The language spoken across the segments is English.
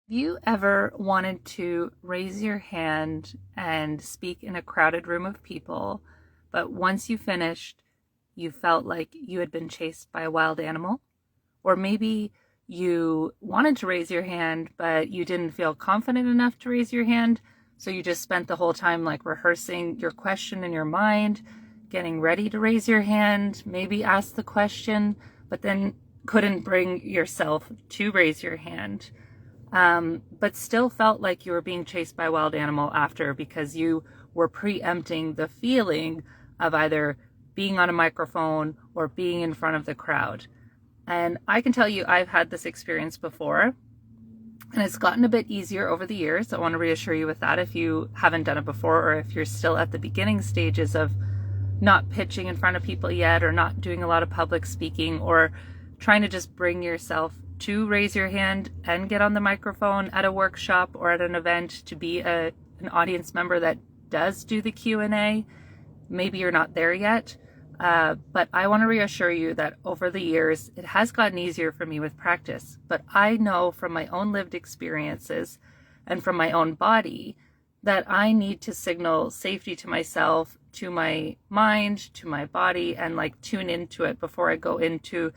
Have you ever wanted to raise your hand and speak in a crowded room of people, but once you finished, you felt like you had been chased by a wild animal? Or maybe you wanted to raise your hand, but you didn't feel confident enough to raise your hand, so you just spent the whole time like rehearsing your question in your mind, getting ready to raise your hand, maybe ask the question, but then couldn't bring yourself to raise your hand. But still felt like you were being chased by a wild animal after because you were preempting the feeling of either being on a microphone or being in front of the crowd. And I can tell you, I've had this experience before, and it's gotten a bit easier over the years. I want to reassure you with that if you haven't done it before, or if you're still at the beginning stages of not pitching in front of people yet, or not doing a lot of public speaking, or trying to just bring yourself to raise your hand and get on the microphone at a workshop or at an event to be an audience member that does do the Q&A. Maybe you're not there yet, but I want to reassure you that over the years, it has gotten easier for me with practice. But I know from my own lived experiences and from my own body that I need to signal safety to myself, to my mind, to my body, and like tune into it before I go into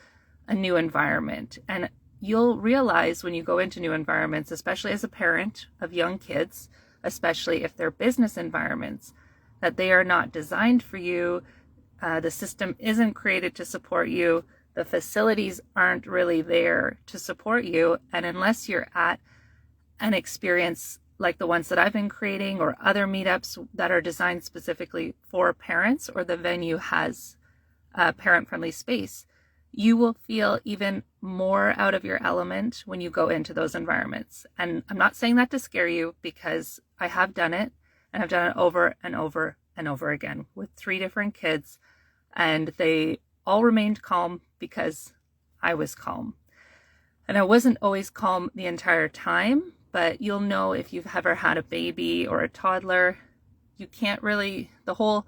a new environment. And you'll realize when you go into new environments, especially as a parent of young kids, especially if they're business environments, that they are not designed for you. The system isn't created to support you. The facilities aren't really there to support you. And unless you're at an experience like the ones that I've been creating or other meetups that are designed specifically for parents, or the venue has a parent-friendly space, you will feel even more out of your element when you go into those environments. And I'm not saying that to scare you, because I have done it, and I've done it over and over and over again with 3 different kids, and they all remained calm because I was calm. And I wasn't always calm the entire time, but you'll know if you've ever had a baby or a toddler, you can't really, the whole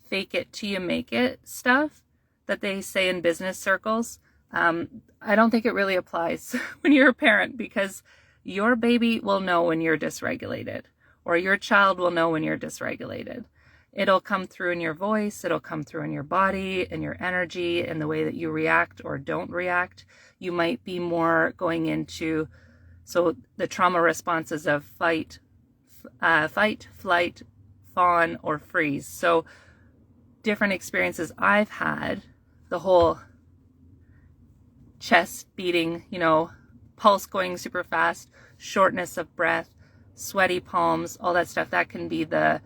fake it till you make it stuff that they say in business circles, I don't think it really applies when you're a parent, because your baby will know when you're dysregulated, or your child will know when you're dysregulated. It'll come through in your voice, it'll come through in your body and your energy and the way that you react or don't react. You might be more going into, so the trauma responses of fight, flight, fawn, or freeze. So different experiences I've had, the whole chest beating, pulse going super fast, shortness of breath, sweaty palms, all that stuff, that can be the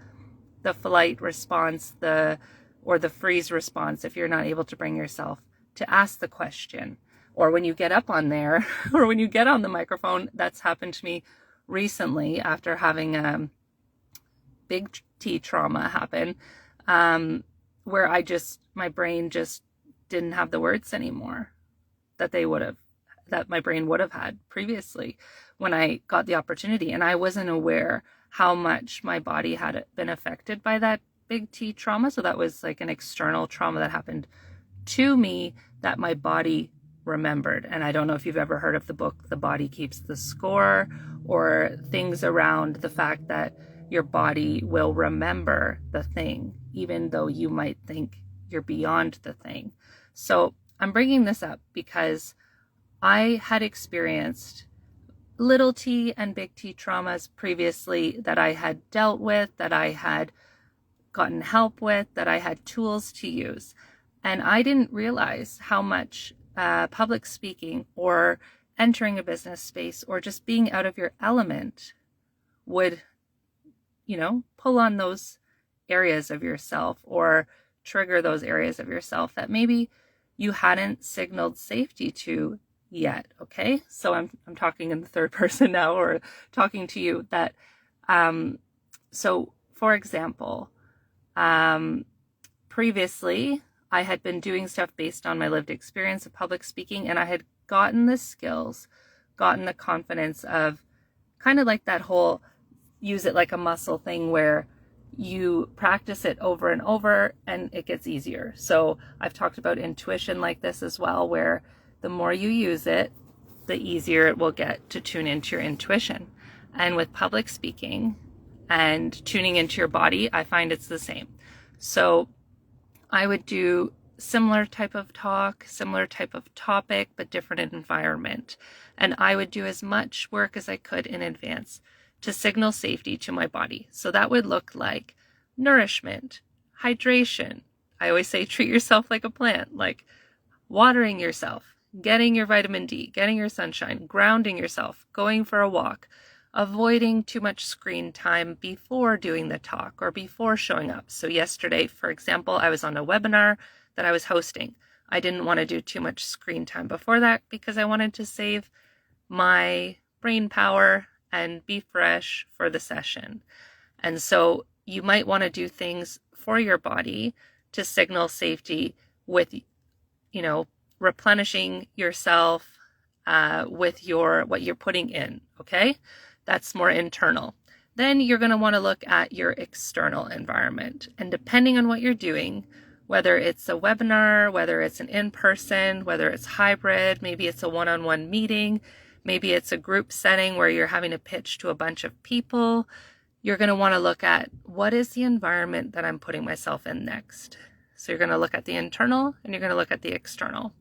flight response, or the freeze response if you're not able to bring yourself to ask the question. Or when you get up on there, or when you get on the microphone. That's happened to me recently after having big T trauma happen, where my brain just didn't have the words anymore that my brain would have had previously when I got the opportunity. And I wasn't aware how much my body had been affected by that big T trauma. So that was like an external trauma that happened to me that my body remembered. And I don't know if you've ever heard of the book, The Body Keeps the Score, or things around the fact that your body will remember the thing, even though you might think you're beyond the thing. So I'm bringing this up because I had experienced little T and big T traumas previously that I had dealt with, that I had gotten help with, that I had tools to use. And I didn't realize how much public speaking or entering a business space or just being out of your element would, pull on those areas of yourself or trigger those areas of yourself that maybe you hadn't signaled safety to yet. Okay. So I'm talking in the third person now, or talking to you that, so for example, previously I had been doing stuff based on my lived experience of public speaking, and I had gotten the skills, gotten the confidence of kind of like that whole use it like a muscle thing, where you practice it over and over and it gets easier. So I've talked about intuition like this as well, where the more you use it, the easier it will get to tune into your intuition. And with public speaking and tuning into your body, I find it's the same. So I would do similar type of talk, similar type of topic, but different environment. And I would do as much work as I could in advance to signal safety to my body. So that would look like nourishment, hydration. I always say treat yourself like a plant, like watering yourself, getting your vitamin D, getting your sunshine, grounding yourself, going for a walk, avoiding too much screen time before doing the talk or before showing up. So yesterday, for example, I was on a webinar that I was hosting. I didn't want to do too much screen time before that because I wanted to save my brain power and be fresh for the session. And so you might want to do things for your body to signal safety with, replenishing yourself with what you're putting in, okay? That's more internal. Then you're going to want to look at your external environment. And depending on what you're doing, whether it's a webinar, whether it's an in-person, whether it's hybrid, maybe it's a one-on-one meeting, maybe it's a group setting where you're having to pitch to a bunch of people, you're going to want to look at what is the environment that I'm putting myself in next. So you're going to look at the internal and you're going to look at the external.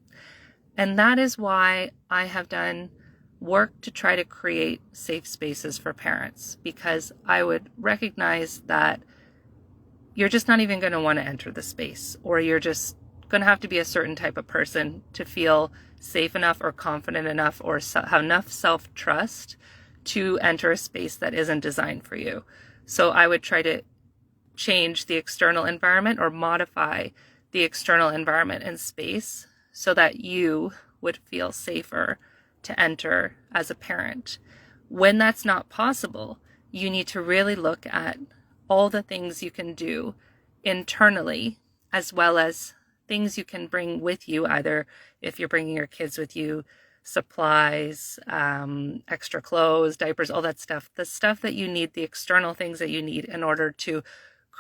And that is why I have done work to try to create safe spaces for parents, because I would recognize that you're just not even going to want to enter the space, or you're just going to have to be a certain type of person to feel safe enough or confident enough or have enough self-trust to enter a space that isn't designed for you. So I would try to change the external environment or modify the external environment and space so that you would feel safer to enter as a parent. When that's not possible, you need to really look at all the things you can do internally, as well as things you can bring with you, either if you're bringing your kids with you, supplies, extra clothes, diapers, all that stuff, the stuff that you need, the external things that you need in order to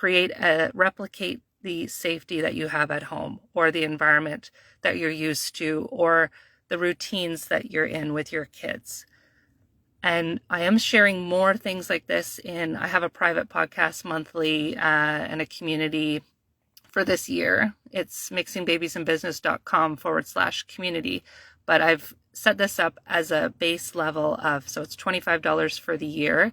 replicate the safety that you have at home, or the environment that you're used to, or the routines that you're in with your kids. And I am sharing more things like this I have a private podcast monthly and a community for this year. It's mixingbabiesandbusiness.com/community. But I've set this up as a base level so it's $25 for the year.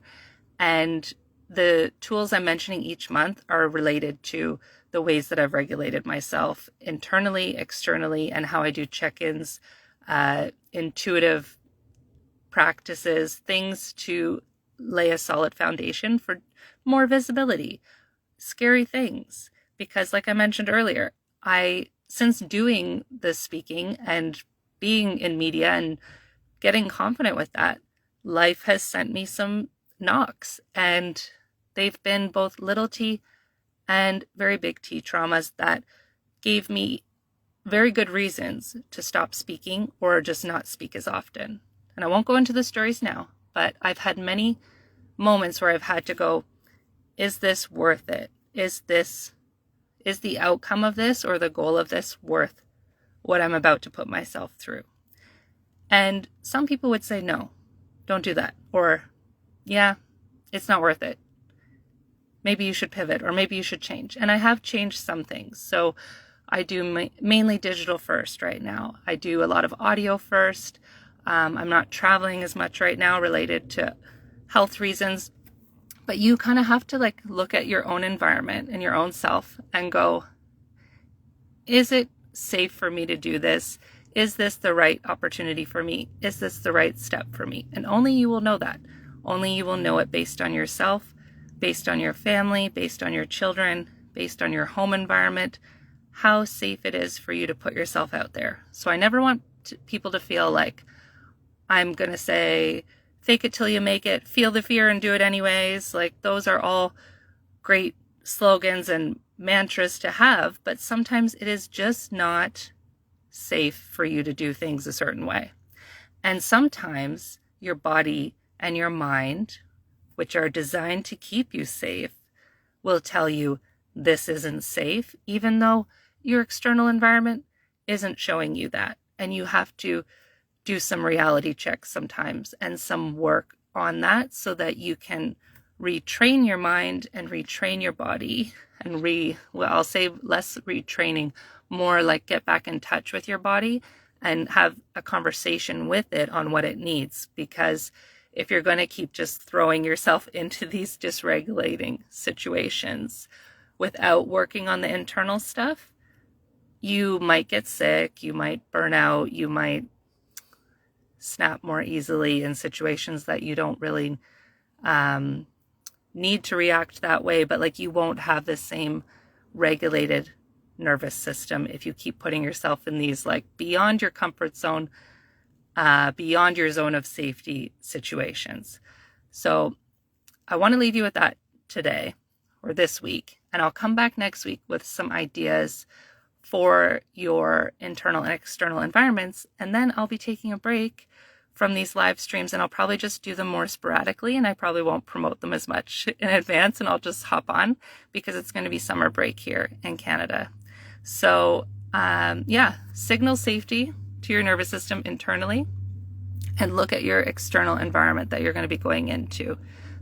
And the tools I'm mentioning each month are related to the ways that I've regulated myself internally, externally, and how I do check-ins, intuitive practices, things to lay a solid foundation for more visibility, scary things. Because like I mentioned earlier, since doing the speaking and being in media and getting confident with that, life has sent me some knocks, and they've been both little t and very big T traumas that gave me very good reasons to stop speaking or just not speak as often. And I won't go into the stories now, but I've had many moments where I've had to go, is this worth it? Is the outcome of this or the goal of this worth what I'm about to put myself through? And some people would say, no, don't do that. Or, yeah, it's not worth it. Maybe you should pivot, or maybe you should change. And I have changed some things. So I do mainly digital first right now. I do a lot of audio first. I'm not traveling as much right now related to health reasons. But you kind of have to look at your own environment and your own self and go, is it safe for me to do this? Is this the right opportunity for me? Is this the right step for me? And only you will know that. Only you will know it based on yourself, based on your family, based on your children, based on your home environment, how safe it is for you to put yourself out there. So I never want people to feel like I'm going to say, fake it till you make it, feel the fear and do it anyways. Those are all great slogans and mantras to have, but sometimes it is just not safe for you to do things a certain way. And sometimes your body and your mind, which are designed to keep you safe, will tell you this isn't safe, even though your external environment isn't showing you that. And you have to do some reality checks sometimes and some work on that so that you can retrain your mind and retrain your body and I'll say less retraining, more like get back in touch with your body and have a conversation with it on what it needs. Because if you're going to keep just throwing yourself into these dysregulating situations without working on the internal stuff, you might get sick, you might burn out, you might snap more easily in situations that you don't really need to react that way, but like you won't have the same regulated nervous system if you keep putting yourself in these like beyond your comfort zone, beyond your zone of safety situations. So I want to leave you with that today or this week, and I'll come back next week with some ideas for your internal and external environments. And then I'll be taking a break from these live streams, and I'll probably just do them more sporadically, and I probably won't promote them as much in advance, and I'll just hop on because it's going to be summer break here in Canada. So signal safety to your nervous system internally and look at your external environment that you're going to be going into.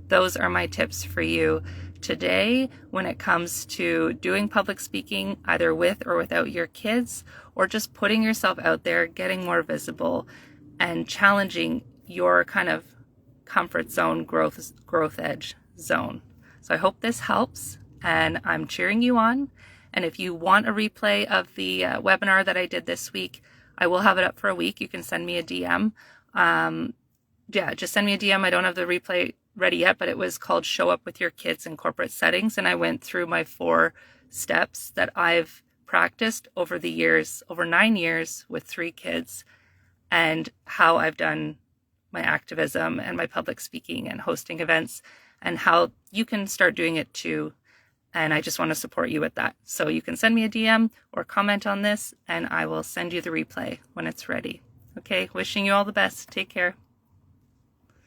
Those are my tips for you today when it comes to doing public speaking, either with or without your kids, or just putting yourself out there, getting more visible, and challenging your kind of comfort zone, growth edge zone. So I hope this helps, and I'm cheering you on. And if you want a replay of the webinar that I did this week, I will have it up for a week. You can send me a DM. Just send me a DM. I don't have the replay ready yet, but it was called Show Up with Your Kids in Corporate Settings. And I went through my 4 steps that I've practiced over the years, over 9 years with 3 kids, and how I've done my activism and my public speaking and hosting events, and how you can start doing it too. And I just want to support you with that. So you can send me a DM or comment on this, and I will send you the replay when it's ready. Okay, wishing you all the best. Take care.